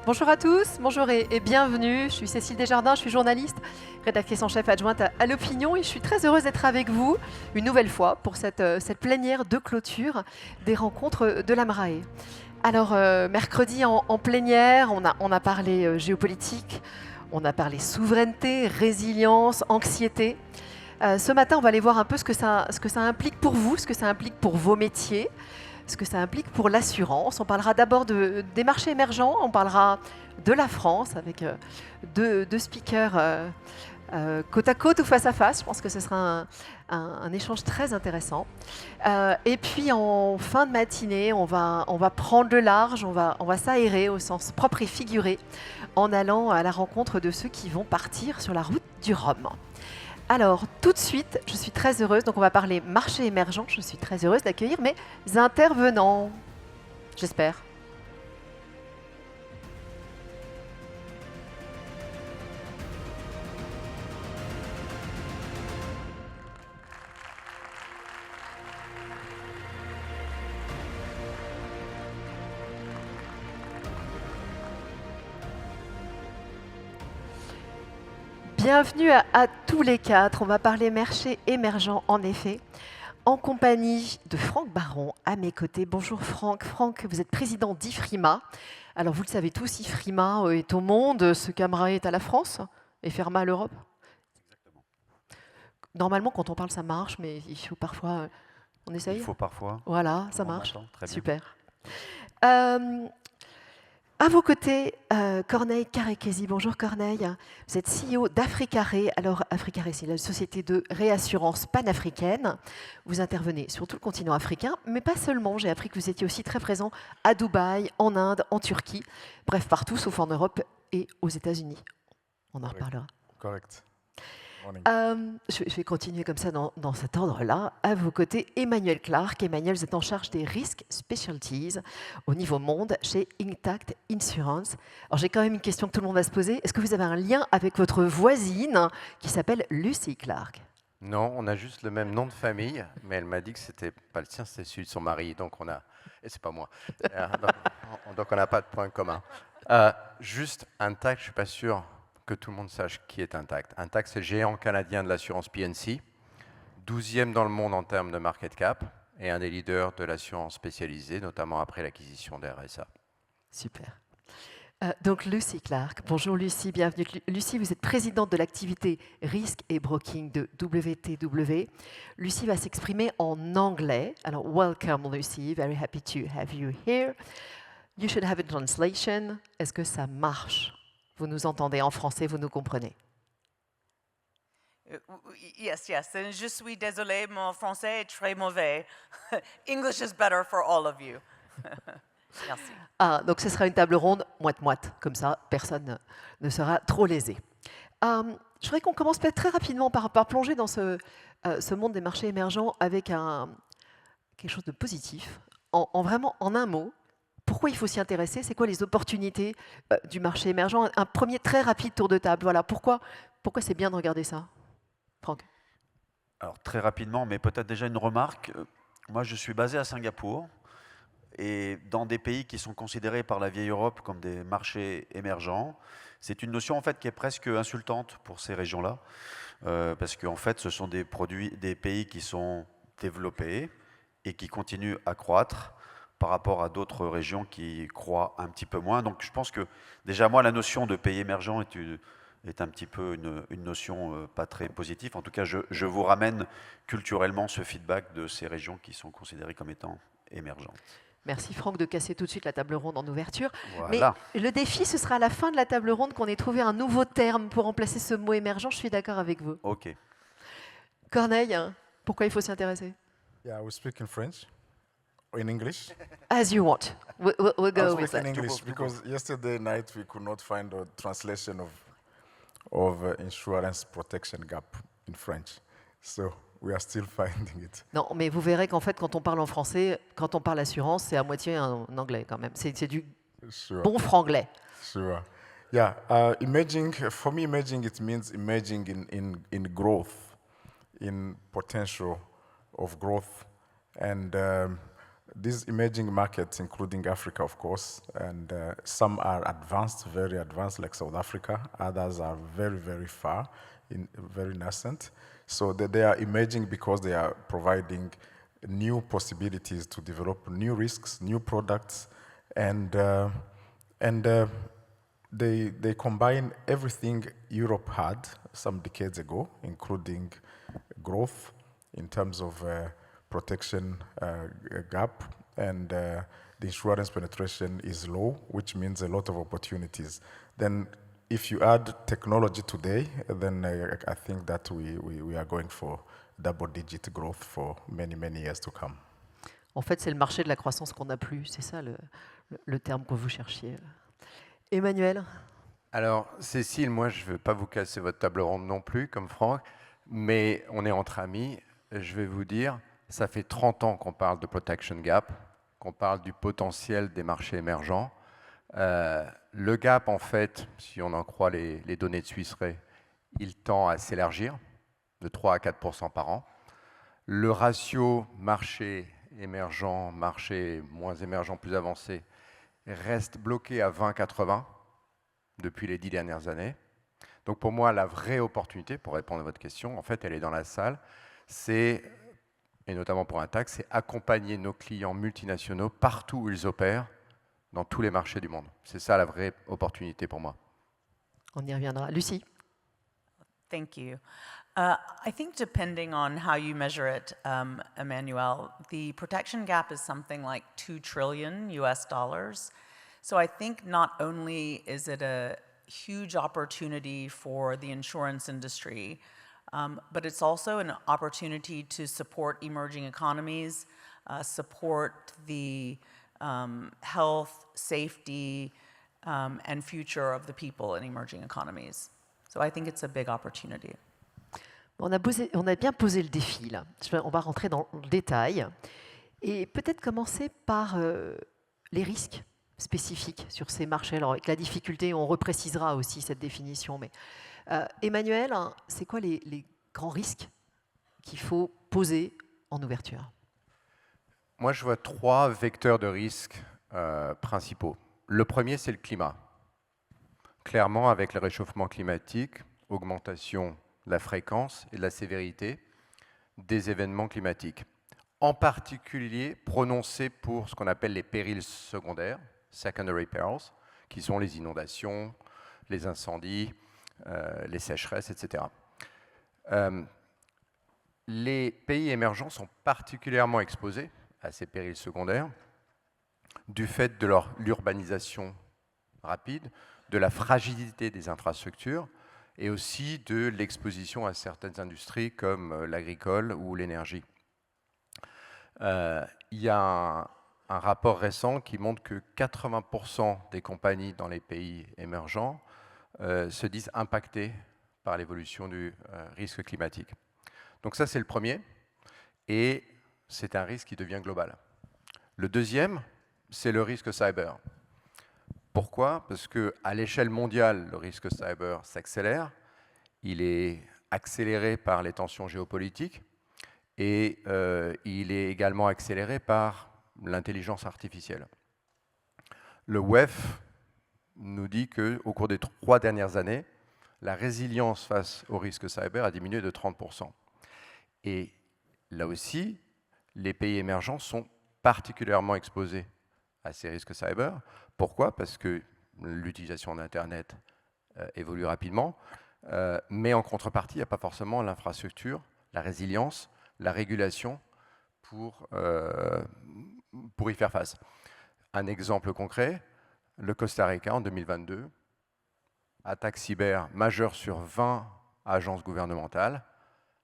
Bonjour à tous, bonjour et bienvenue. Je suis Cécile Desjardins, je suis journaliste, rédactrice en chef adjointe à l'Opinion et je suis très heureuse d'être avec vous une nouvelle fois pour cette plénière de clôture des rencontres de l'AMRAE. Alors, mercredi en plénière, on a parlé géopolitique, on a parlé souveraineté, résilience, anxiété. Ce matin, on va aller voir un peu ce que ça implique pour vous, ce que ça implique pour vos métiers, ce que ça implique pour l'assurance. On parlera d'abord des marchés émergents, on parlera de la France avec deux speakers côte à côte ou face à face. Je pense que ce sera un échange très intéressant. Et puis en fin de matinée, on va prendre le large, on va s'aérer au sens propre et figuré en allant à la rencontre de ceux qui vont partir sur la route du Rhum. Alors, tout de suite, je suis très heureuse, donc on va parler marché émergent, je suis très heureuse d'accueillir mes intervenants, j'espère. Bienvenue à tous les quatre, on va parler marché émergent en effet, en compagnie de Franck Baron à mes côtés. Bonjour Franck. Franck, vous êtes président d'IFRIMA. Alors vous le savez tous, IFRIMA est au monde, ce qu'AMRAE est à la France et FERMA à l'Europe. Exactement. Normalement, quand on parle, ça marche, mais il faut parfois... On essaye ? Il faut parfois. Voilà, ça marche. Très bien. Super. À vos côtés, Corneille Karekesi. Bonjour Corneille. Vous êtes CEO d'Africaré. Alors Africaré, c'est la société de réassurance panafricaine. Vous intervenez sur tout le continent africain, mais pas seulement. J'ai appris que vous étiez aussi très présent à Dubaï, en Inde, en Turquie. Bref, partout sauf en Europe et aux États-Unis. On en reparlera. Correct. Je vais continuer comme ça dans cet ordre-là. À vos côtés, Emmanuel Clark. Emmanuel, vous êtes en charge des risques specialties au niveau monde chez Intact Insurance. Alors j'ai quand même une question que tout le monde va se poser. Est-ce que vous avez un lien avec votre voisine qui s'appelle Lucy Clark ? Non, on a juste le même nom de famille, mais elle m'a dit que c'était pas le sien, c'était celui de son mari, donc on a, et c'est pas moi, donc on n'a pas de point commun. Juste Intact, je suis pas sûr que tout le monde sache qui est Intact. Intact, c'est le géant canadien de l'assurance PNC, 12e dans le monde en termes de market cap, et un des leaders de l'assurance spécialisée, notamment après l'acquisition d'RSA. Super. Donc Lucy Clark. Bonjour Lucy, bienvenue. Lucy, vous êtes présidente de l'activité risque et broking de WTW. Lucy va s'exprimer en anglais. Alors, welcome Lucy, very happy to have you here. You should have a translation. Est-ce que ça marche ? Vous nous entendez en français, vous nous comprenez ? Yes. And je suis désolée, mon français est très mauvais. English is better for all of you. Merci. Donc ce sera une table ronde moite-moite, comme ça personne ne sera trop lésé. Je voudrais qu'on commence peut-être très rapidement par plonger dans ce monde des marchés émergents avec quelque chose de positif, vraiment en un mot. Pourquoi il faut s'y intéresser ? C'est quoi les opportunités du marché émergent ? Un premier très rapide tour de table. Voilà, pourquoi c'est bien de regarder ça ? Franck ? Alors très rapidement, mais peut-être déjà une remarque. Moi, je suis basé à Singapour et dans des pays qui sont considérés par la vieille Europe comme des marchés émergents. C'est une notion en fait qui est presque insultante pour ces régions-là, parce qu'en fait, ce sont des pays qui sont développés et qui continuent à croître par rapport à d'autres régions qui croient un petit peu moins. Donc je pense que déjà moi, la notion de pays émergent est un petit peu une notion pas très positive. En tout cas, je vous ramène culturellement ce feedback de ces régions qui sont considérées comme étant émergentes. Merci Franck de casser tout de suite la table ronde en ouverture. Voilà. Mais le défi, ce sera à la fin de la table ronde qu'on ait trouvé un nouveau terme pour remplacer ce mot émergent. Je suis d'accord avec vous. Ok. Corneille, pourquoi il faut s'y intéresser ? Yeah, we speak in French or in English. As you want. We'll I'll go with speak in that. English because yesterday night we could not find a translation of insurance protection gap in French. So we are still finding it. Non, mais vous verrez qu'en fait, quand on parle en français, quand on parle assurance, c'est à moitié en anglais quand même. C'est du bon franglais. Sure. Yeah, emerging, for me, emerging, it means emerging in growth, in potential of growth. And these emerging markets, including Africa, of course, and some are advanced, very advanced, like South Africa. Others are very, very far, very nascent. So they are emerging because they are providing new possibilities to develop new risks, new products, and they combine everything Europe had some decades ago, including growth in terms of protection gap, and the insurance penetration is low, which means a lot of opportunities. Then if you add technology today, then I think that we are going for double-digit growth for many, many years to come. En fait, c'est le marché de la croissance qu'on n'a plus. C'est ça le terme que vous cherchiez. Emmanuel? Alors, Cécile, moi, je ne veux pas vous casser votre table ronde non plus, comme Franck, mais on est entre amis. Je vais vous dire, ça fait 30 ans qu'on parle de protection gap, qu'on parle du potentiel des marchés émergents. Le gap, en fait, si on en croit les données de Swiss Re, il tend à s'élargir de 3 à 4% par an. Le ratio marché émergent, marché moins émergent, plus avancé, reste bloqué à 20-80 depuis les 10 dernières années. Donc pour moi, la vraie opportunité, pour répondre à votre question, en fait, elle est dans la salle, c'est, et notamment pour Intact, c'est accompagner nos clients multinationaux partout où ils opèrent, dans tous les marchés du monde. C'est ça la vraie opportunité pour moi. On y reviendra. Lucie? Thank you. I think depending on how you measure it, Emmanuel, the protection gap is something like $2 trillion US. So I think not only is it a huge opportunity for the insurance industry, but it's also an opportunity to support emerging economies, support the health, safety, and future of the people in emerging economies. So I think it's a big opportunity. On a bien posé le défi, là. On va rentrer dans le détail. Et peut-être commencer par les risques spécifiques sur ces marchés. Alors, avec la difficulté, on reprécisera aussi cette définition. Mais Emmanuel, c'est quoi les grands risques qu'il faut poser en ouverture? Moi, je vois 3 vecteurs de risque principaux. Le premier, c'est le climat. Clairement, avec le réchauffement climatique, augmentation de la fréquence et de la sévérité des événements climatiques. En particulier, prononcés pour ce qu'on appelle les périls secondaires, secondary perils, qui sont les inondations, les incendies, les sécheresses, etc. Les pays émergents sont particulièrement exposés à ces périls secondaires du fait de l'urbanisation rapide, de la fragilité des infrastructures et aussi de l'exposition à certaines industries comme l'agricole ou l'énergie. Il y a un rapport récent qui montre que 80% des compagnies dans les pays émergents se disent impactées par l'évolution du risque climatique. Donc ça, c'est le premier, et c'est un risque qui devient global. Le deuxième, c'est le risque cyber. Pourquoi? Parce qu'à l'échelle mondiale, le risque cyber s'accélère. Il est accéléré par les tensions géopolitiques et il est également accéléré par l'intelligence artificielle. Le WEF nous dit qu'au cours des 3 dernières années, la résilience face au risque cyber a diminué de 30%. Et là aussi, les pays émergents sont particulièrement exposés à ces risques cyber. Pourquoi? Parce que l'utilisation d'Internet évolue rapidement, mais en contrepartie, il n'y a pas forcément l'infrastructure, la résilience, la régulation pour y faire face. Un exemple concret, le Costa Rica en 2022, attaque cyber majeure sur 20 agences gouvernementales,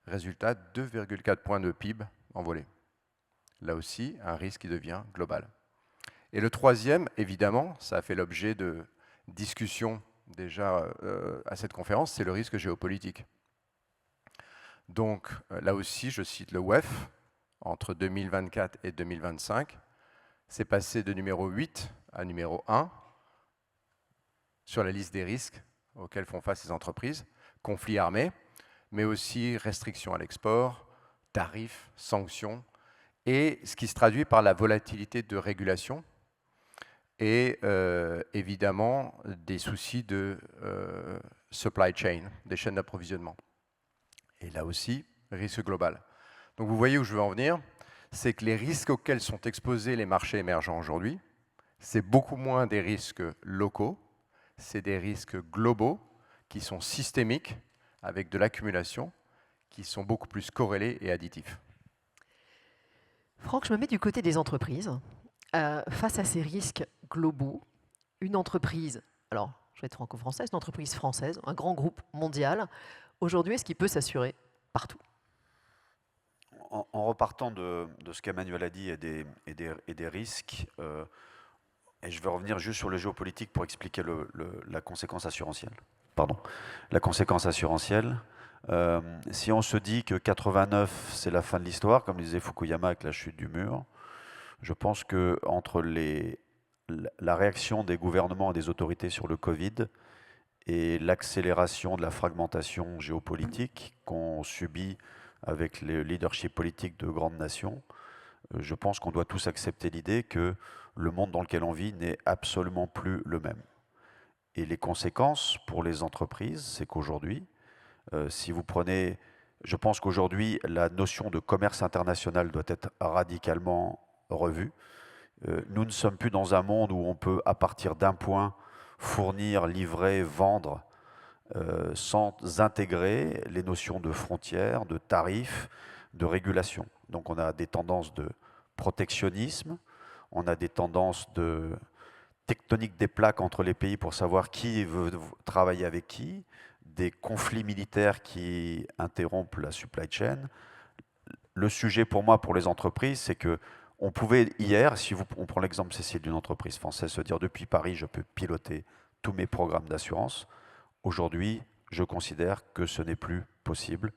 résultat 2,4 points de PIB envolés. Là aussi, un risque qui devient global. Et le troisième, évidemment, ça a fait l'objet de discussions déjà à cette conférence, c'est le risque géopolitique. Donc là aussi, je cite le WEF, entre 2024 et 2025, c'est passé de numéro 8 à numéro 1 sur la liste des risques auxquels font face les entreprises, conflits armés, mais aussi restrictions à l'export, tarifs, sanctions, et ce qui se traduit par la volatilité de régulation et évidemment des soucis de supply chain, des chaînes d'approvisionnement. Et là aussi, risque global. Donc vous voyez où je veux en venir, c'est que les risques auxquels sont exposés les marchés émergents aujourd'hui, c'est beaucoup moins des risques locaux, c'est des risques globaux qui sont systémiques, avec de l'accumulation, qui sont beaucoup plus corrélés et additifs. Franck, je me mets du côté des entreprises. Face à ces risques globaux, une entreprise, alors je vais être franco-française, une entreprise française, un grand groupe mondial, aujourd'hui, est-ce qu'il peut s'assurer partout? En repartant de ce qu'Emmanuel a dit et des risques, et je vais revenir juste sur le géopolitique pour expliquer la conséquence assurantielle. Pardon. La conséquence assurantielle, si on se dit que 89, c'est la fin de l'histoire, comme disait Fukuyama avec la chute du mur, je pense qu'entre la réaction des gouvernements et des autorités sur le Covid et l'accélération de la fragmentation géopolitique qu'on subit avec le leadership politique de grandes nations, je pense qu'on doit tous accepter l'idée que le monde dans lequel on vit n'est absolument plus le même. Et les conséquences pour les entreprises, c'est qu'aujourd'hui, si vous prenez, je pense qu'aujourd'hui, la notion de commerce international doit être radicalement revue. Nous ne sommes plus dans un monde où on peut, à partir d'un point, fournir, livrer, vendre, sans intégrer les notions de frontières, de tarifs, de régulation. Donc on a des tendances de protectionnisme, on a des tendances de tectonique des plaques entre les pays pour savoir qui veut travailler avec qui, des conflits militaires qui interrompent la supply chain. Le sujet pour moi, pour les entreprises, c'est que on pouvait hier, si on prend l'exemple, Cécile, d'une entreprise française, se dire depuis Paris, je peux piloter tous mes programmes d'assurance. Aujourd'hui, je considère que ce n'est plus possible.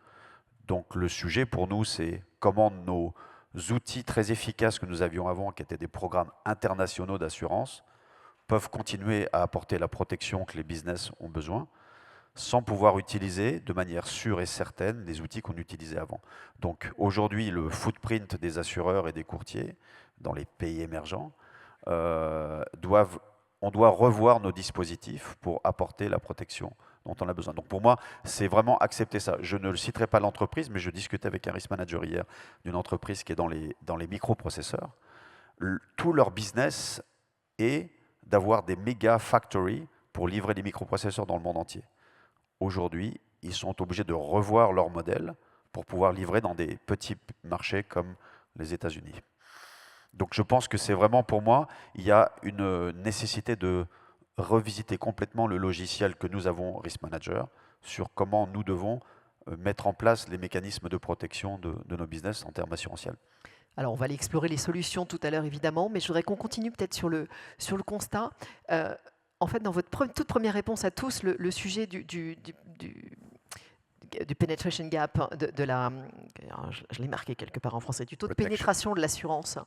Donc le sujet pour nous, c'est comment nos outils très efficaces que nous avions avant, qui étaient des programmes internationaux d'assurance, peuvent continuer à apporter la protection que les business ont besoin, sans pouvoir utiliser de manière sûre et certaine les outils qu'on utilisait avant. Donc aujourd'hui, le footprint des assureurs et des courtiers dans les pays émergents, on doit revoir nos dispositifs pour apporter la protection dont on a besoin. Donc pour moi, c'est vraiment accepter ça. Je ne le citerai pas l'entreprise, mais je discutais avec un risk manager hier d'une entreprise qui est dans les microprocesseurs. Tout leur business est d'avoir des méga factories pour livrer des microprocesseurs dans le monde entier. Aujourd'hui, ils sont obligés de revoir leur modèle pour pouvoir livrer dans des petits marchés comme les États-Unis. Donc je pense que c'est vraiment, pour moi, il y a une nécessité de revisiter complètement le logiciel que nous avons, Risk Manager, sur comment nous devons mettre en place les mécanismes de protection de nos business en termes assurantiels. Alors, on va aller explorer les solutions tout à l'heure, évidemment, mais je voudrais qu'on continue peut-être sur le constat. En fait, dans votre toute première réponse à tous, le sujet du penetration gap, je l'ai marqué quelque part en français, du taux de pénétration de l'assurance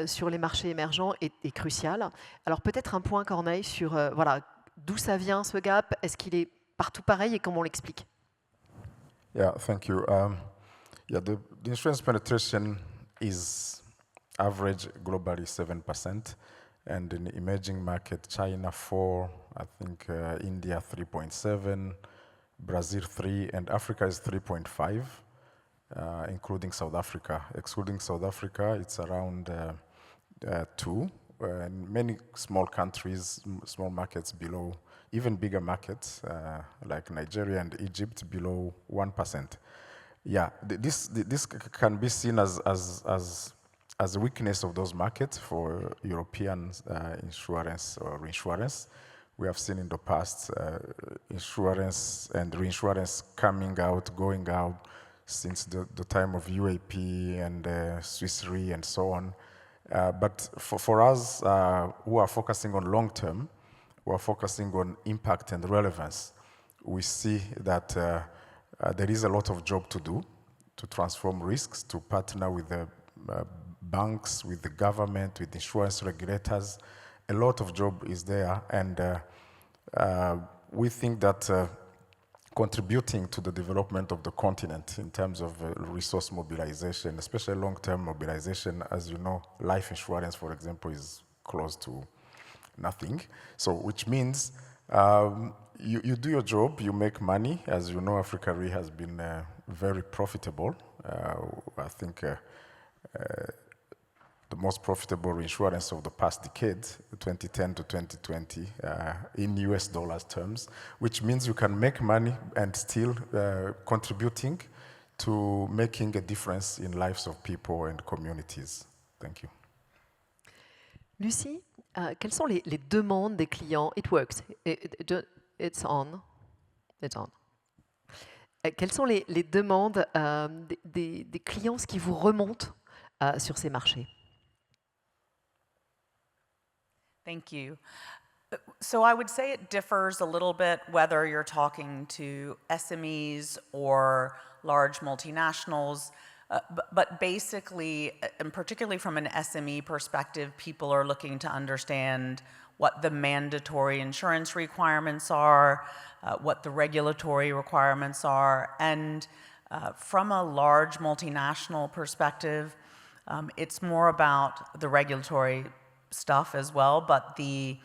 sur les marchés émergents est crucial. Alors peut-être un point, Corneille, sur voilà, d'où ça vient ce gap, est-ce qu'il est partout pareil et comment on l'explique? Yeah, thank you. The insurance penetration is average globally 7%, and in emerging market, China 4%, I think India 3.7%, Brazil 3%, and Africa is 3.5%, including South Africa. Excluding South Africa, it's around 2%, and many small countries, small markets below, even bigger markets like Nigeria and Egypt below 1%. Yeah, this can be seen as a weakness of those markets for European insurance or reinsurance. We have seen in the past insurance and reinsurance coming out, going out since the time of UAP and Swiss Re and so on. But for us who are focusing on long term, who are focusing on impact and relevance, we see that there is a lot of job to do to transform risks, to partner with the banks, with the government, with insurance regulators. A lot of job is there, and we think that contributing to the development of the continent in terms of resource mobilization, especially long-term mobilization. As you know, life insurance, for example, is close to nothing. So, which means you do your job, you make money. As you know, Africa Re has been very profitable. I think the most profitable reinsurance of the past decade, 2010 to 2020, in US dollars terms, which means you can make money and still contributing to making a difference in lives of people and communities. Thank you. Lucie, quelles sont les demandes des clients? It works. It's on. It's on. Quelles sont les demandes des clients, ce qui vous remonte sur ces marchés? Thank you. So I would say it differs a little bit whether you're talking to SMEs or large multinationals, but basically, and particularly from an SME perspective, people are looking to understand what the mandatory insurance requirements are, what the regulatory requirements are, and from a large multinational perspective, it's more about the regulatory stuff as well, but the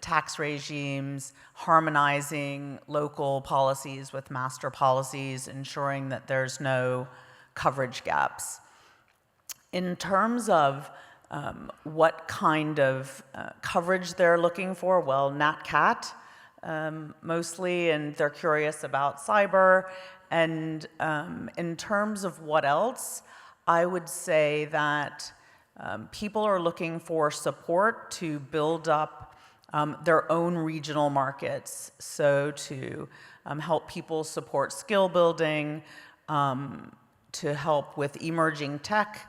tax regimes, harmonizing local policies with master policies, ensuring that there's no coverage gaps. In terms of what kind of coverage they're looking for, well, Nat Cat mostly, and they're curious about cyber. And in terms of what else, I would say that people are looking for support to build up their own regional markets. So to help people support skill building, to help with emerging tech,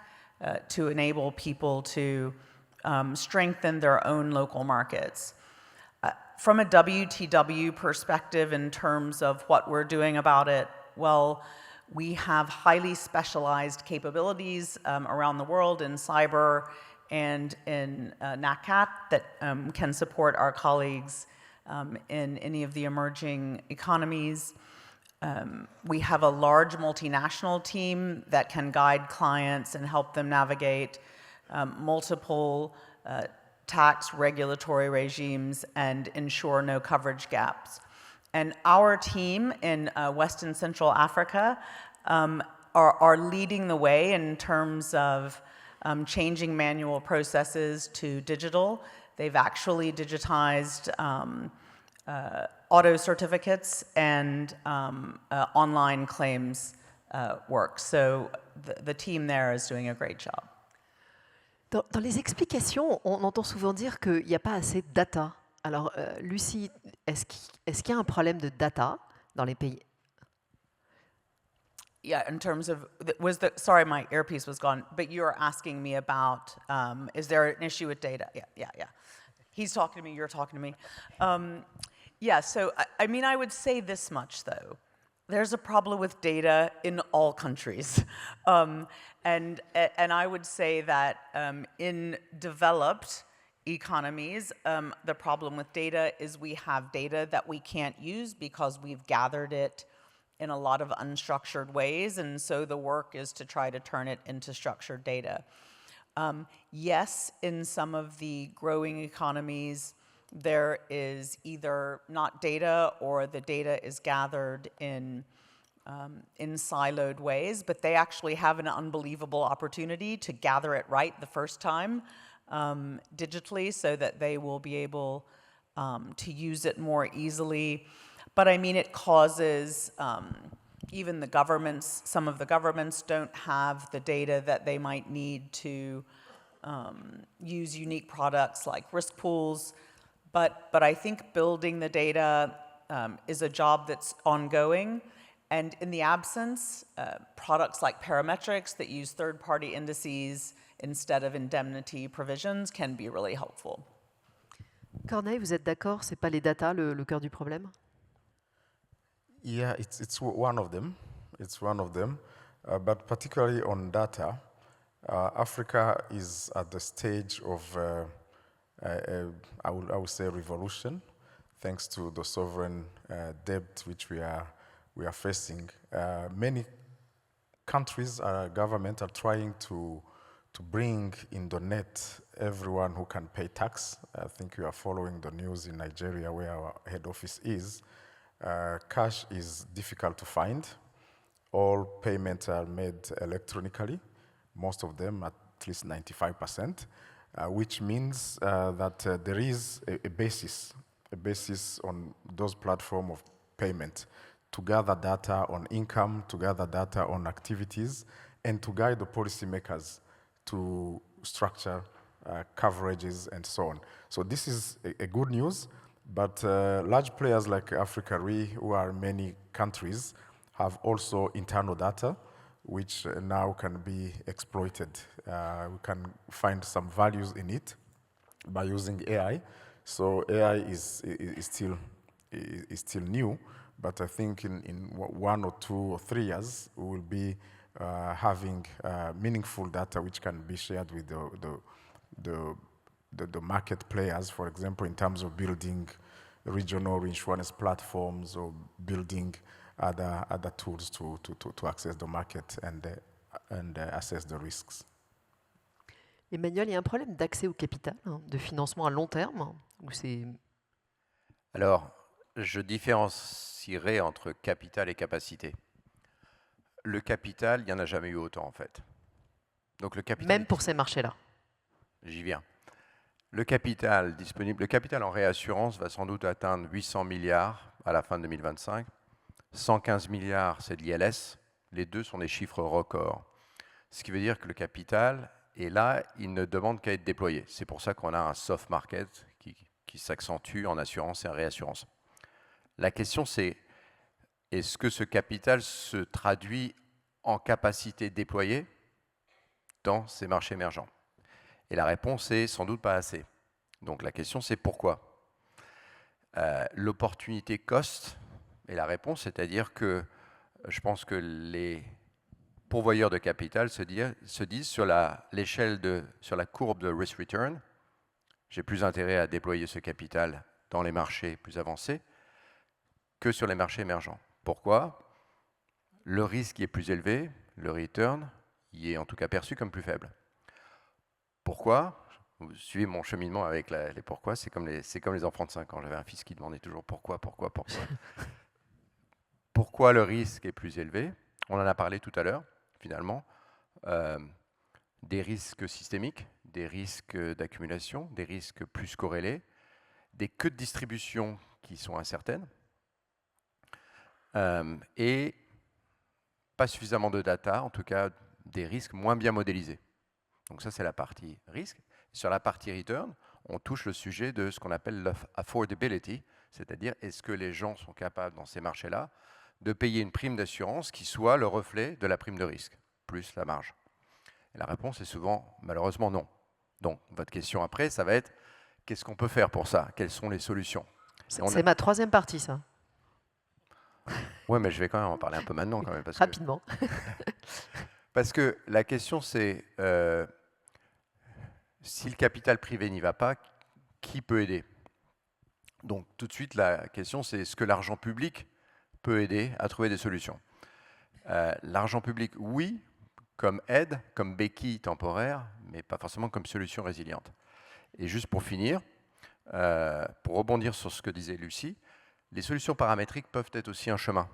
to enable people to strengthen their own local markets. From a WTW perspective, in terms of what we're doing about it, well, we have highly specialized capabilities around the world in cyber and in Nat Cat that can support our colleagues in any of the emerging economies. We have a large multinational team that can guide clients and help them navigate multiple tax regulatory regimes and ensure no coverage gaps. And our team in West and Central Africa are leading the way in terms of changing manual processes to digital. They've actually digitized auto certificates and online claims work. So the team there is doing a great job. Dans les explications, on entend souvent dire qu'il n'y a pas assez de data. Alors, Lucie, est-ce qu'il y a un problème de data dans les pays? Yeah, in terms of, sorry, my earpiece was gone, but you're asking me about, is there an issue with data? Yeah. He's talking to me, you're talking to me. Yeah, so, I mean, I would say this much, though. There's a problem with data in all countries. And I would say that in developed economies, the problem with data is we have data that we can't use because we've gathered it in a lot of unstructured ways, and so the work is to try to turn it into structured data. Yes, in some of the growing economies, there is either not data or the data is gathered in siloed ways, but they actually have an unbelievable opportunity to gather it right the first time digitally so that they will be able to use it more easily. But I mean, it causes even the governments, some of the governments don't have the data that they might need to use unique products like risk pools. But I think building the data is a job that's ongoing. And in the absence, products like parametrics that use third-party indices instead of indemnity provisions can be really helpful. Corneille, vous êtes d'accord, c'est pas les data le cœur du problème? Yeah, it's one of them. It's one of them. But particularly on data, Africa is at the stage of, I would say, revolution. thanks to the sovereign debt which we are facing. Many countries, governments are trying to bring in the net everyone who can pay tax. I think you are following the news in Nigeria where our head office is. Cash is difficult to find. All payments are made electronically, most of them at least 95%, which means that there is a basis on those platforms of payment to gather data on income, to gather data on activities, and to guide the policymakers to structure coverages and so on. So this is a good news, but large players like Africa Re, who are in many countries, have also internal data, which now can be exploited. We can find some values in it by using AI. So AI is still new, but I think in 1 or 2 or 3 years, we will be having meaningful data which can be shared with the market players, for example, in terms of building regional insurance platforms or building other tools to access the market and assess the risks. Emmanuel, il y a un problème d'accès au capital, de financement à long terme, ou c'est... Alors, je différencierai entre capital et capacité. Le capital, il n'y en a jamais eu autant en fait. Donc le capital, même pour ces marchés-là. J'y viens. Le capital disponible, le capital en réassurance va sans doute atteindre 800 milliards à la fin de 2025. 115 milliards, c'est de l'ILS. Les deux sont des chiffres records. Ce qui veut dire que le capital est là, il ne demande qu'à être déployé. C'est pour ça qu'on a un soft market qui s'accentue en assurance et en réassurance. La question, c'est est-ce que ce capital se traduit en capacité déployée dans ces marchés émergents? Et la réponse est sans doute pas assez. Donc la question, c'est pourquoi? L'opportunité cost est la réponse, c'est-à-dire que je pense que les pourvoyeurs de capital se disent sur la courbe de risk-return, j'ai plus intérêt à déployer ce capital dans les marchés plus avancés que sur les marchés émergents. Pourquoi? Le risque y est plus élevé, le return y est en tout cas perçu comme plus faible. Pourquoi? Vous suivez mon cheminement avec les pourquoi, c'est comme les enfants de 5 ans. J'avais un fils qui demandait toujours pourquoi. Pourquoi le risque est plus élevé? On en a parlé tout à l'heure, finalement. Des risques systémiques, des risques d'accumulation, des risques plus corrélés, des queues de distribution qui sont incertaines, et pas suffisamment de data, en tout cas des risques moins bien modélisés. Donc ça, c'est la partie risque. Sur la partie return, on touche le sujet de ce qu'on appelle l'affordability, c'est-à-dire est-ce que les gens sont capables, dans ces marchés-là, de payer une prime d'assurance qui soit le reflet de la prime de risque, plus la marge. Et la réponse est souvent, malheureusement, non. Donc, votre question après, ça va être, qu'est-ce qu'on peut faire pour ça? Quelles sont les solutions? C'est ma troisième partie, ça. Oui, mais je vais quand même en parler un peu maintenant. Quand même, rapidement. Parce que la question, c'est, si le capital privé n'y va pas, qui peut aider? Donc, tout de suite, la question, c'est est-ce que l'argent public peut aider à trouver des solutions? L'argent public, oui, comme aide, comme béquille temporaire, mais pas forcément comme solution résiliente. Et juste pour finir, pour rebondir sur ce que disait Lucie, les solutions paramétriques peuvent être aussi un chemin.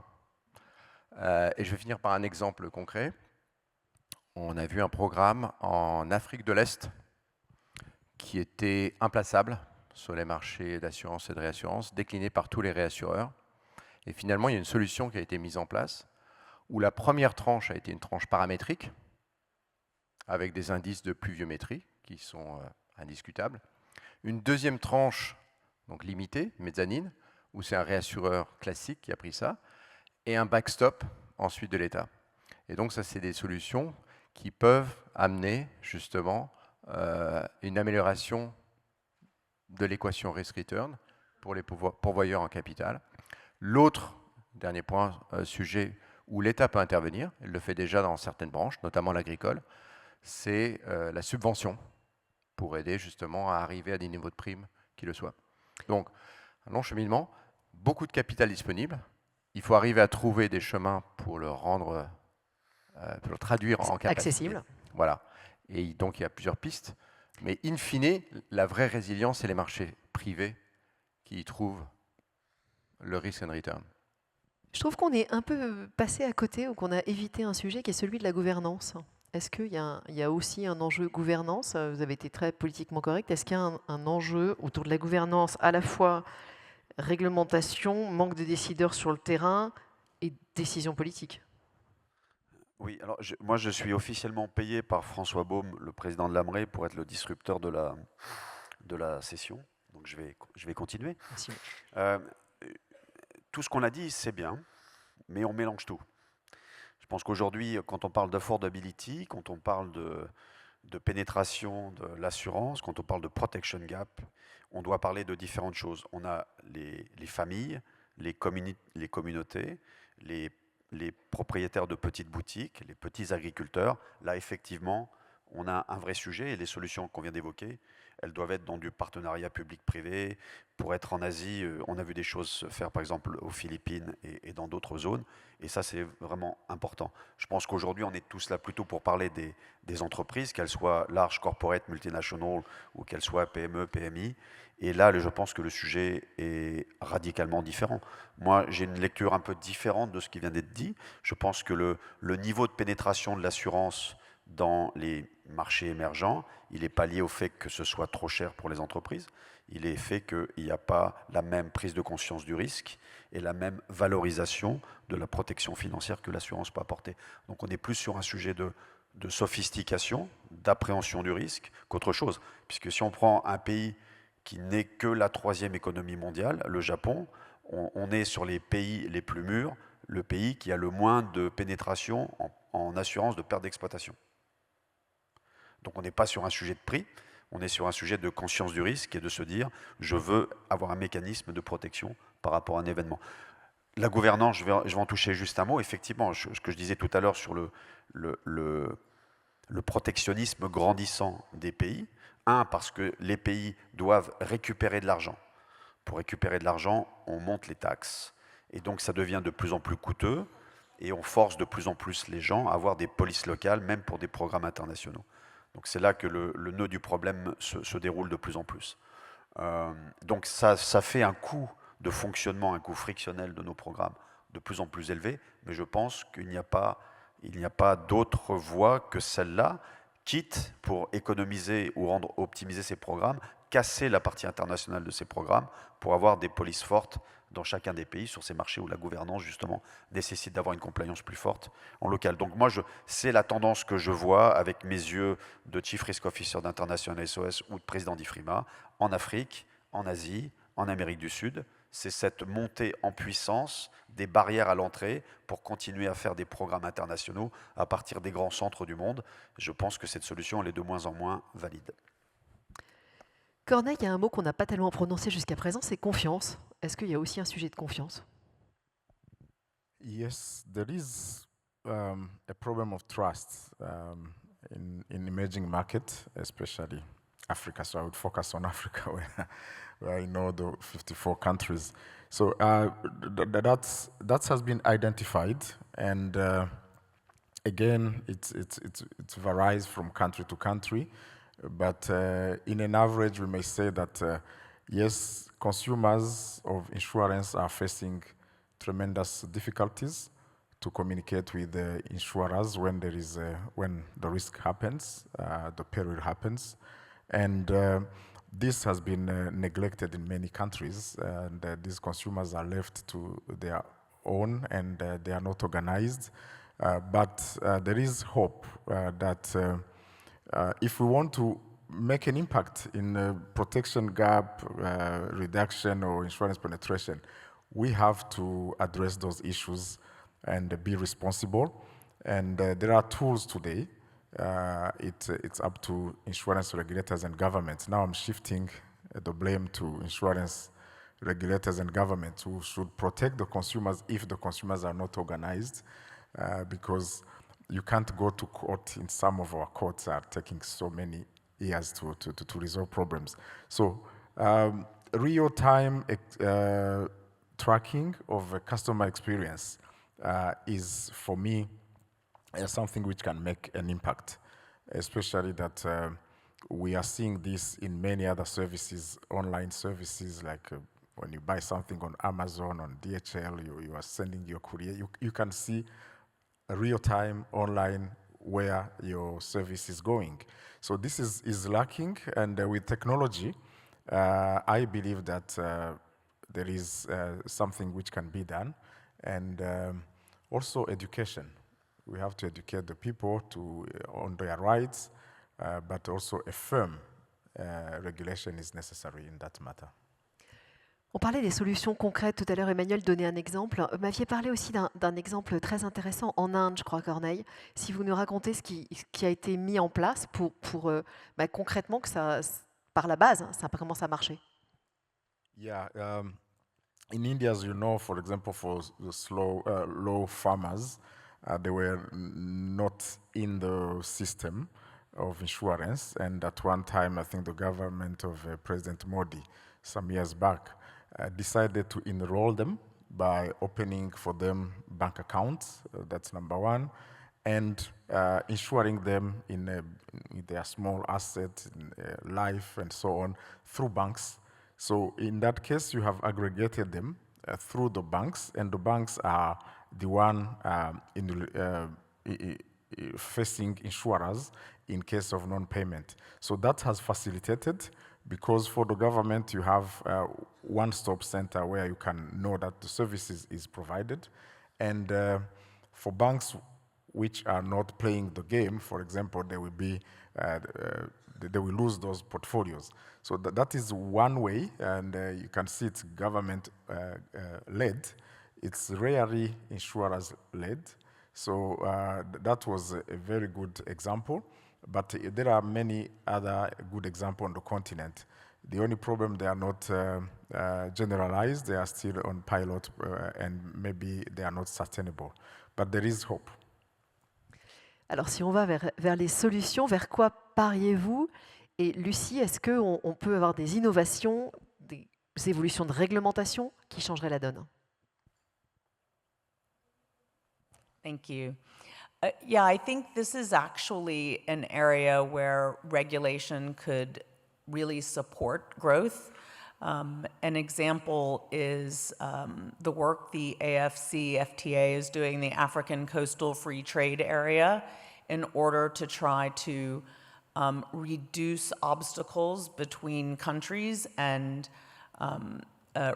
Et je vais finir par un exemple concret. On a vu un programme en Afrique de l'Est qui était implaçable sur les marchés d'assurance et de réassurance, décliné par tous les réassureurs. Et finalement, il y a une solution qui a été mise en place où la première tranche a été une tranche paramétrique avec des indices de pluviométrie qui sont indiscutables. Une deuxième tranche, donc limitée, mezzanine, où c'est un réassureur classique qui a pris ça, et un backstop ensuite de l'État. Et donc ça, c'est des solutions qui peuvent amener justement une amélioration de l'équation risk-return pour les pourvoyeurs en capital. L'autre, dernier point, sujet où l'État peut intervenir, il le fait déjà dans certaines branches, notamment l'agricole, c'est la subvention pour aider justement à arriver à des niveaux de primes qui le soient. Donc, un long cheminement, beaucoup de capital disponible. Il faut arriver à trouver des chemins pour le rendre, pour le traduire en capacité. Accessible. Voilà. Et donc, il y a plusieurs pistes. Mais in fine, la vraie résilience, c'est les marchés privés qui y trouvent le risk and return. Je trouve qu'on est un peu passé à côté ou qu'on a évité un sujet qui est celui de la gouvernance. Est-ce qu'il y a aussi un enjeu gouvernance? Vous avez été très politiquement correct. Est-ce qu'il y a un enjeu autour de la gouvernance, à la fois réglementation, manque de décideurs sur le terrain et décision politique? Oui, alors moi je suis officiellement payé par François Baume, le président de l'AMRE, pour être le disrupteur de la session. Donc je vais continuer. Merci. Tout ce qu'on a dit, c'est bien, mais on mélange tout. Je pense qu'aujourd'hui, quand on parle d'affordability, quand on parle de pénétration de l'assurance, quand on parle de protection gap, on doit parler de différentes choses. On a les familles, les communautés, les propriétaires de petites boutiques, les petits agriculteurs. Là, effectivement, on a un vrai sujet et les solutions qu'on vient d'évoquer, elles doivent être dans du partenariat public-privé. Pour être en Asie, on a vu des choses se faire, par exemple, aux Philippines et dans d'autres zones. Et ça, c'est vraiment important. Je pense qu'aujourd'hui, on est tous là plutôt pour parler des entreprises, qu'elles soient large corporate, multinational ou qu'elles soient PME, PMI. Et là, je pense que le sujet est radicalement différent. Moi, j'ai une lecture un peu différente de ce qui vient d'être dit. Je pense que le niveau de pénétration de l'assurance dans les marchés émergents, il n'est pas lié au fait que ce soit trop cher pour les entreprises. Il est fait qu'il n'y a pas la même prise de conscience du risque et la même valorisation de la protection financière que l'assurance peut apporter. Donc on est plus sur un sujet de sophistication, d'appréhension du risque qu'autre chose. Puisque si on prend un pays qui n'est que la 3e économie mondiale, le Japon, on est sur les pays les plus mûrs, le pays qui a le moins de pénétration en assurance de perte d'exploitation. Donc on n'est pas sur un sujet de prix, on est sur un sujet de conscience du risque et de se dire je veux avoir un mécanisme de protection par rapport à un événement. La gouvernance, je vais en toucher juste un mot. Effectivement, ce que je disais tout à l'heure sur le protectionnisme grandissant des pays. Parce que les pays doivent récupérer de l'argent. Pour récupérer de l'argent, on monte les taxes. Et donc ça devient de plus en plus coûteux et on force de plus en plus les gens à avoir des polices locales, même pour des programmes internationaux. Donc c'est là que le nœud du problème se déroule de plus en plus. Donc ça fait un coût de fonctionnement, un coût frictionnel de nos programmes de plus en plus élevé, mais je pense qu'il n'y a pas d'autre voie que celle-là, quitte pour économiser ou optimiser ces programmes, casser la partie internationale de ces programmes pour avoir des polices fortes dans chacun des pays sur ces marchés où la gouvernance, justement, nécessite d'avoir une compliance plus forte en local. Donc moi, c'est la tendance que je vois avec mes yeux de Chief Risk Officer d'International SOS ou de président d'IFRIMA, en Afrique, en Asie, en Amérique du Sud. C'est cette montée en puissance des barrières à l'entrée pour continuer à faire des programmes internationaux à partir des grands centres du monde. Je pense que cette solution, elle est de moins en moins valide. Corneille, il y a un mot qu'on n'a pas tellement prononcé jusqu'à présent, c'est confiance. Est-ce qu'il y a aussi un sujet de confiance? Yes, there is a problem of trust in emerging markets, especially Africa. So I would focus on Africa, where I know the 54 countries. So that has been identified, and again, it varies from country to country. But in an average, we may say that yes, consumers of insurance are facing tremendous difficulties to communicate with the insurers when when the risk happens, the peril happens, and this has been neglected in many countries, and these consumers are left to their own, and they are not organized. But there is hope that if we want to make an impact in protection gap reduction or insurance penetration, we have to address those issues and be responsible. And there are tools today. It's up to insurance regulators and governments. Now I'm shifting the blame to insurance regulators and governments who should protect the consumers if the consumers are not organized, because you can't go to court. In some of our courts are taking so many years to resolve problems. So Real-time tracking of customer experience is, for me, something which can make an impact, especially that we are seeing this in many other services, online services, like when you buy something on Amazon, on DHL, you are sending your courier, you can see real-time online where your service is going. So this is lacking, and with technology, I believe that there is something which can be done, and also education. We have to educate the people on their rights, but also a firm regulation is necessary in that matter. On parlait des solutions concrètes tout à l'heure, Emmanuel donnait un exemple. Vous m'aviez parlé aussi d'un exemple très intéressant en Inde, je crois, Corneille. Si vous nous racontez ce qui a été mis en place pour concrètement que ça, par la base, ça commence à marcher. Yeah, in India, as you know, for example, for the low farmers, they were not in the system of insurance, and at one time, I think the government of President Modi, some years back, decided to enroll them by opening for them bank accounts, that's number one, and insuring them in their small assets, life and so on, through banks. So in that case, you have aggregated them through the banks, and the banks are the one facing insurers in case of non-payment. So that has facilitated, because for the government you have one-stop center where you can know that the services is provided, and for banks which are not playing the game, for example, they will lose those portfolios. So that is one way, and you can see it's government led. It's rarely insurers led. So that was a very good example. But there are many other good examples on the continent. The only problem, they are not generalized. They are still on pilot, and maybe they are not sustainable. But there is hope. Alors, si on va vers les solutions, vers quoi pariez-vous? Et Lucie, est-ce qu'on peut avoir des innovations, des évolutions de réglementation qui changeraient la donne? Thank you. Yeah, I think this is actually an area where regulation could really support growth. An example is the work the AFC-FTA is doing in the African Coastal Free Trade Area in order to try to reduce obstacles between countries and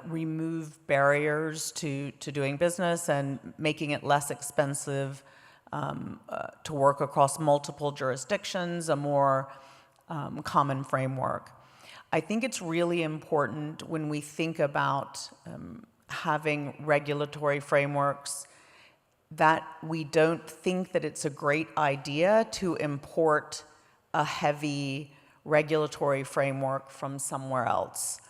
remove barriers to doing business and making it less expensive to work across multiple jurisdictions, a more common framework. I think it's really important when we think about having regulatory frameworks that we don't think that it's a great idea to import a heavy regulatory framework from somewhere else.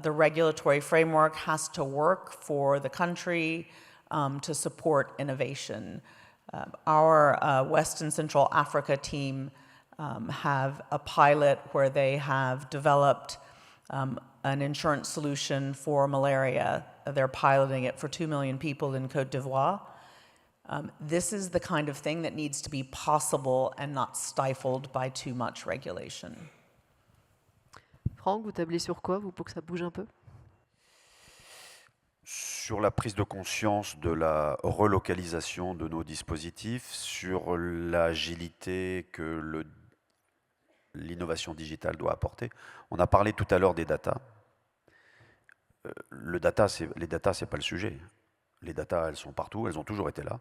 The regulatory framework has to work for the country to support innovation. Our West and Central Africa team have a pilot where they have developed an insurance solution for malaria. They're piloting it for 2 million people in Côte d'Ivoire. This is the kind of thing that needs to be possible and not stifled by too much regulation. Franck, vous tablez sur quoi, vous, pour que ça bouge un peu? Sur la prise de conscience de la relocalisation de nos dispositifs, sur l'agilité que l'innovation digitale doit apporter. On a parlé tout à l'heure des data. Les data, c'est pas le sujet. Les data, elles sont partout, elles ont toujours été là.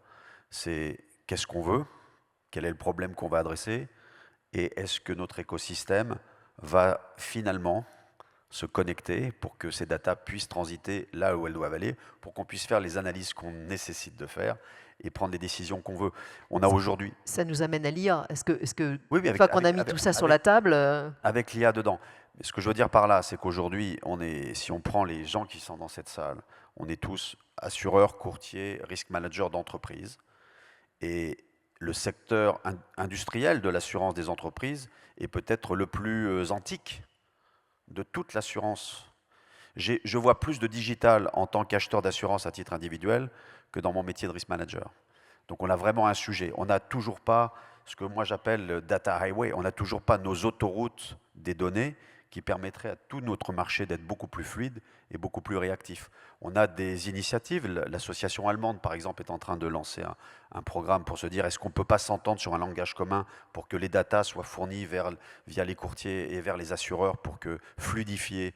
C'est qu'est-ce qu'on veut, quel est le problème qu'on va adresser, et est-ce que notre écosystème va finalement se connecter pour que ces data puissent transiter là où elles doivent aller, pour qu'on puisse faire les analyses qu'on nécessite de faire et prendre les décisions qu'on veut. On a aujourd'hui... Ça nous amène à l'IA. Est-ce que oui, une fois qu'on a mis tout ça sur la table... Avec l'IA dedans. Mais ce que je veux dire par là, c'est qu'aujourd'hui, si on prend les gens qui sont dans cette salle, on est tous assureurs, courtiers, risk managers d'entreprise. Et le secteur industriel de l'assurance des entreprises est peut-être le plus antique de toute l'assurance. Je vois plus de digital en tant qu'acheteur d'assurance à titre individuel que dans mon métier de risk manager. Donc on a vraiment un sujet. On n'a toujours pas ce que moi j'appelle le data highway. On n'a toujours pas nos autoroutes des données qui permettraient à tout notre marché d'être beaucoup plus fluide et beaucoup plus réactif. On a des initiatives. L'association allemande, par exemple, est en train de lancer un programme pour se dire est-ce qu'on ne peut pas s'entendre sur un langage commun pour que les datas soient fournies via les courtiers et vers les assureurs pour que fluidifier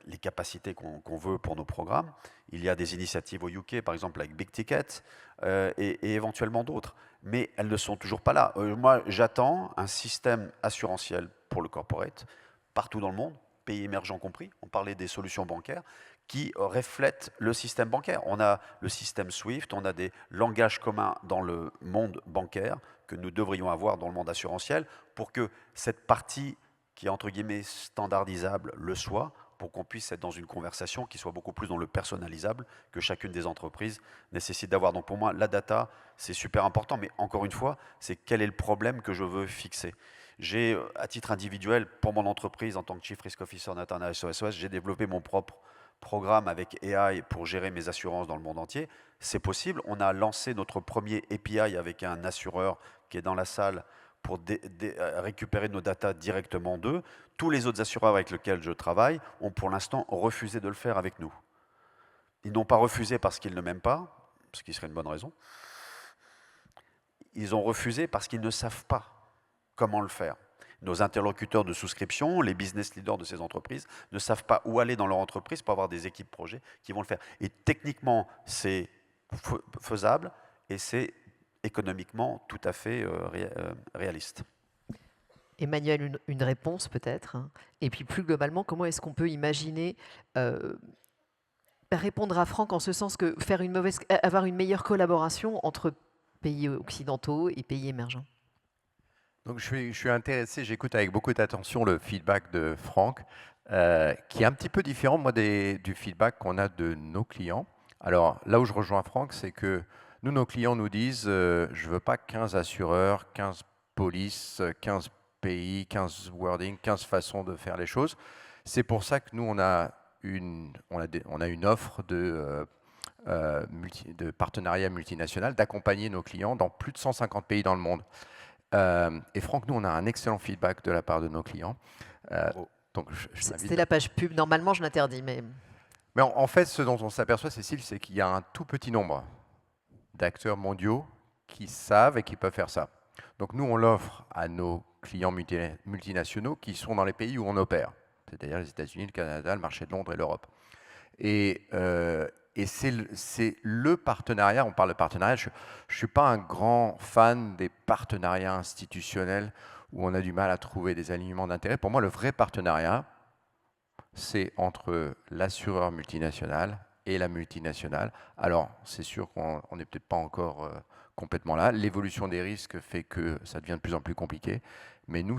les capacités qu'on veut pour nos programmes. Il y a des initiatives au UK, par exemple avec Big Ticket, et éventuellement d'autres. Mais elles ne sont toujours pas là. Moi, j'attends un système assurantiel pour le corporate, partout dans le monde, pays émergents compris. On parlait des solutions bancaires, qui reflètent le système bancaire. On a le système SWIFT, on a des langages communs dans le monde bancaire que nous devrions avoir dans le monde assurantiel pour que cette partie qui est entre guillemets standardisable le soit, pour qu'on puisse être dans une conversation qui soit beaucoup plus dans le personnalisable que chacune des entreprises nécessite d'avoir. Donc pour moi, la data, c'est super important, mais encore une fois, c'est quel est le problème que je veux fixer. J'ai, à titre individuel, pour mon entreprise, en tant que Chief Risk Officer d'Internet SOS, j'ai développé mon propre programme avec AI pour gérer mes assurances dans le monde entier. C'est possible. On a lancé notre premier API avec un assureur qui est dans la salle pour récupérer nos datas directement d'eux. Tous les autres assureurs avec lesquels je travaille ont pour l'instant refusé de le faire avec nous. Ils n'ont pas refusé parce qu'ils ne m'aiment pas, ce qui serait une bonne raison. Ils ont refusé parce qu'ils ne savent pas comment le faire. Nos interlocuteurs de souscription, les business leaders de ces entreprises, ne savent pas où aller dans leur entreprise pour avoir des équipes projets qui vont le faire. Et techniquement, c'est faisable et c'est économiquement tout à fait réaliste. Emmanuel, une réponse peut-être. Et puis plus globalement, comment est-ce qu'on peut imaginer répondre à Franck en ce sens que avoir une meilleure collaboration entre pays occidentaux et pays émergents? Donc je suis intéressé, j'écoute avec beaucoup d'attention le feedback de Franck, qui est un petit peu différent moi, du feedback qu'on a de nos clients. Alors là où je rejoins Franck, c'est que nous, nos clients nous disent je ne veux pas 15 assureurs, 15 polices, 15 pays, 15 wordings, 15 façons de faire les choses. C'est pour ça que nous, on a une offre de partenariat multinational, d'accompagner nos clients dans plus de 150 pays dans le monde. Et Franck, nous, on a un excellent feedback de la part de nos clients. C'était la page pub. Normalement, je l'interdis, mais en fait, ce dont on s'aperçoit, Cécile, c'est qu'il y a un tout petit nombre d'acteurs mondiaux qui savent et qui peuvent faire ça. Donc nous, on l'offre à nos clients multinationaux qui sont dans les pays où on opère, c'est-à-dire les États-Unis, le Canada, le marché de Londres et l'Europe. Et c'est le partenariat, on parle de partenariat, je ne suis pas un grand fan des partenariats institutionnels où on a du mal à trouver des alignements d'intérêts. Pour moi, le vrai partenariat, c'est entre l'assureur multinational et la multinationale. Alors, c'est sûr qu'on n'est peut-être pas encore complètement là. L'évolution des risques fait que ça devient de plus en plus compliqué. Mais nous,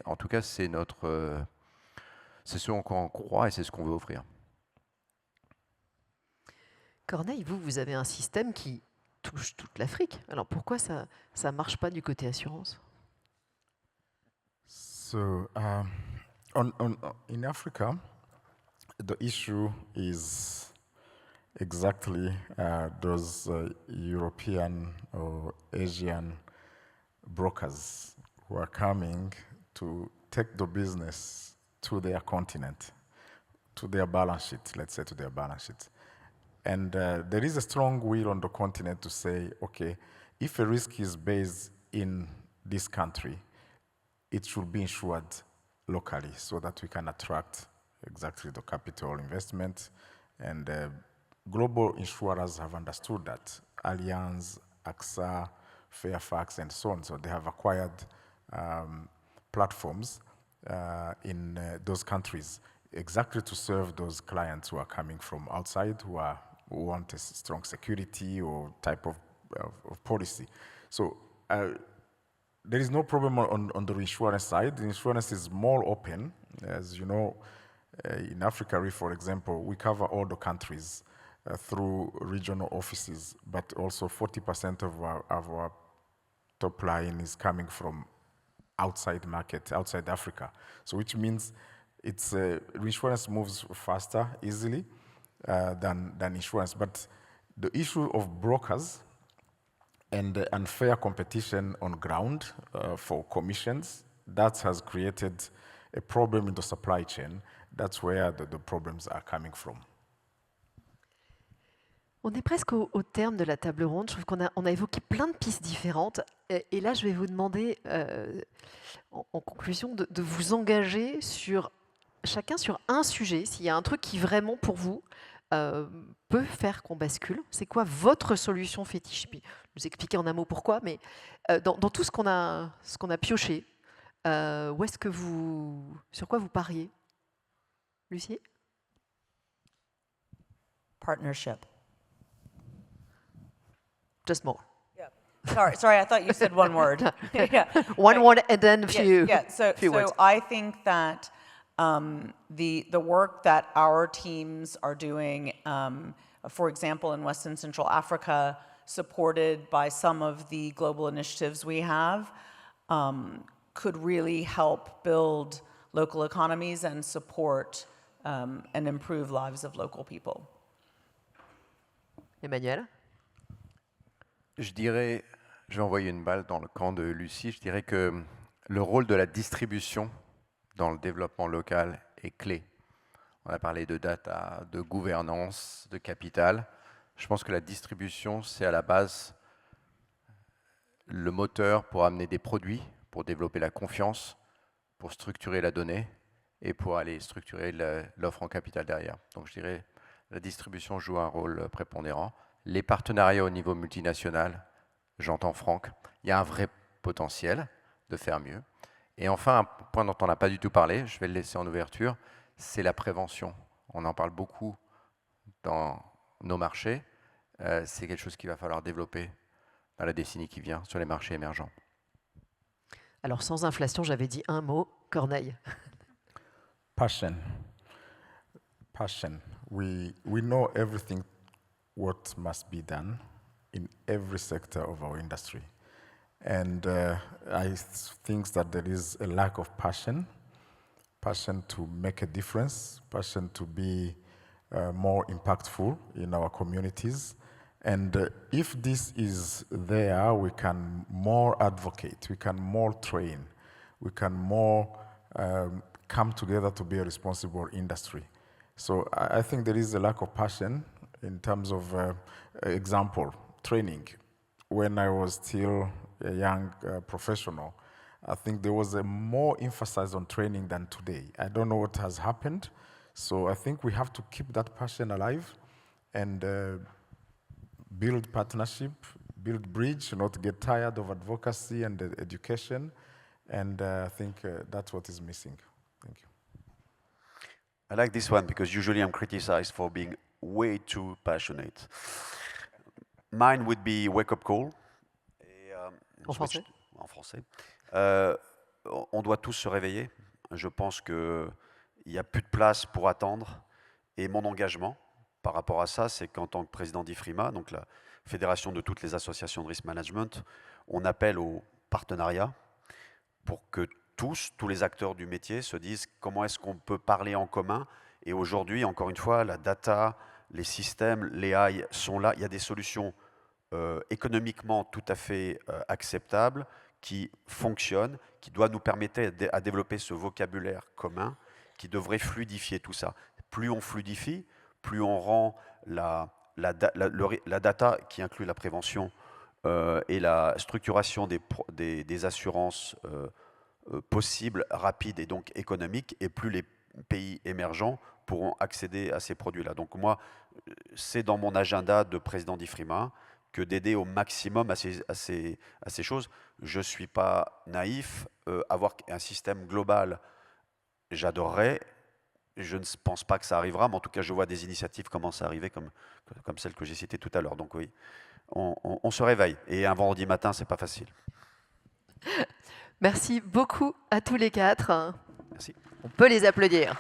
en tout cas, c'est ce en quoi on croit et c'est ce qu'on veut offrir. Corneille, vous avez un système qui touche toute l'Afrique. Alors pourquoi ça ne marche pas du côté assurance? So, in Africa, the issue is exactly those European or Asian brokers who are coming to take the business to their continent, to their balance sheet, let's say to their balance sheet. And there is a strong will on the continent to say, okay, if a risk is based in this country, it should be insured locally so that we can attract exactly the capital investment. And global insurers have understood that. Allianz, AXA, Fairfax, and so on. So they have acquired platforms in those countries exactly to serve those clients who are coming from outside, who want a strong security or type of policy. So there is no problem on the insurance side. The insurance is more open. As you know, in Africa, for example, we cover all the countries through regional offices, but also 40% of our top line is coming from outside market, outside Africa. So which means It's reinsurance moves faster, easily than insurance. But the issue of brokers and unfair competition on ground for commissions, that has created a problem in the supply chain. That's where the problems are coming from. On est presque au terme de la table ronde. Je trouve qu'on a évoqué plein de pistes différentes. Et là, je vais vous demander, en conclusion, de vous engager chacun sur un sujet. S'il y a un truc qui vraiment, pour vous, peut faire qu'on bascule. C'est quoi votre solution fétiche? Puis, je vous expliquer en un mot pourquoi, mais dans tout ce qu'on a pioché, sur quoi vous pariez? Lucie? Partnership. Just more. Sorry, I thought you said one word. Yeah. One word and then a few, So words. I think that the work that our teams are doing, for example, in West and Central Africa, supported by some of the global initiatives we have, could really help build local economies and support and improve lives of local people. Emmanuel? Je dirais, je vais envoyer une balle dans le camp de Lucie, je dirais que le rôle de la distribution dans le développement local est clé. On a parlé de data, de gouvernance, de capital. Je pense que la distribution, c'est à la base le moteur pour amener des produits, pour développer la confiance, pour structurer la donnée et pour aller structurer l'offre en capital derrière. Donc je dirais la distribution joue un rôle prépondérant. Les partenariats au niveau multinational, j'entends Franck, il y a un vrai potentiel de faire mieux. Et enfin, un point dont on n'a pas du tout parlé, je vais le laisser en ouverture, c'est la prévention. On en parle beaucoup dans nos marchés. C'est quelque chose qu'il va falloir développer dans la décennie qui vient sur les marchés émergents. Alors, sans inflation, j'avais dit un mot, Corneille. Passion. Passion. We know everything what must be done in every sector of our industry. And I think that there is a lack of passion to make a difference, passion to be more impactful in our communities. And if this is there, we can more advocate, we can more train, we can more come together to be a responsible industry. So I think there is a lack of passion in terms of example, training. When I was still a young professional, I think there was a more emphasis on training than today. I don't know what has happened. So I think we have to keep that passion alive and build partnership, build bridge, not get tired of advocacy and education. And I think that's what is missing. Thank you. I like this one because usually I'm criticized for being way too passionate. Mine would be wake up call. En français? En français. On doit tous se réveiller. Je pense qu'il n'y a plus de place pour attendre. Et mon engagement par rapport à ça, c'est qu'en tant que président d'IFRIMA, donc la fédération de toutes les associations de risk management, on appelle au partenariat pour que tous les acteurs du métier se disent comment est-ce qu'on peut parler en commun. Et aujourd'hui, encore une fois, la data, les systèmes, les AI sont là. Il y a des solutions économiquement tout à fait acceptables, qui fonctionnent, qui doivent nous permettre à développer ce vocabulaire commun qui devrait fluidifier tout ça. Plus on fluidifie, plus on rend la data, qui inclut la prévention et la structuration des assurances possibles, rapides et donc économiques, et plus les pays émergents pourront accéder à ces produits-là. Donc moi, c'est dans mon agenda de président d'IFRIMA que d'aider au maximum à ces choses. Je ne suis pas naïf. Avoir un système global, j'adorerais. Je ne pense pas que ça arrivera, mais en tout cas, je vois des initiatives commencer à arriver, comme celle que j'ai citée tout à l'heure. Donc oui, on se réveille. Et un vendredi matin, ce n'est pas facile. Merci beaucoup à tous les quatre. Merci. On peut les applaudir.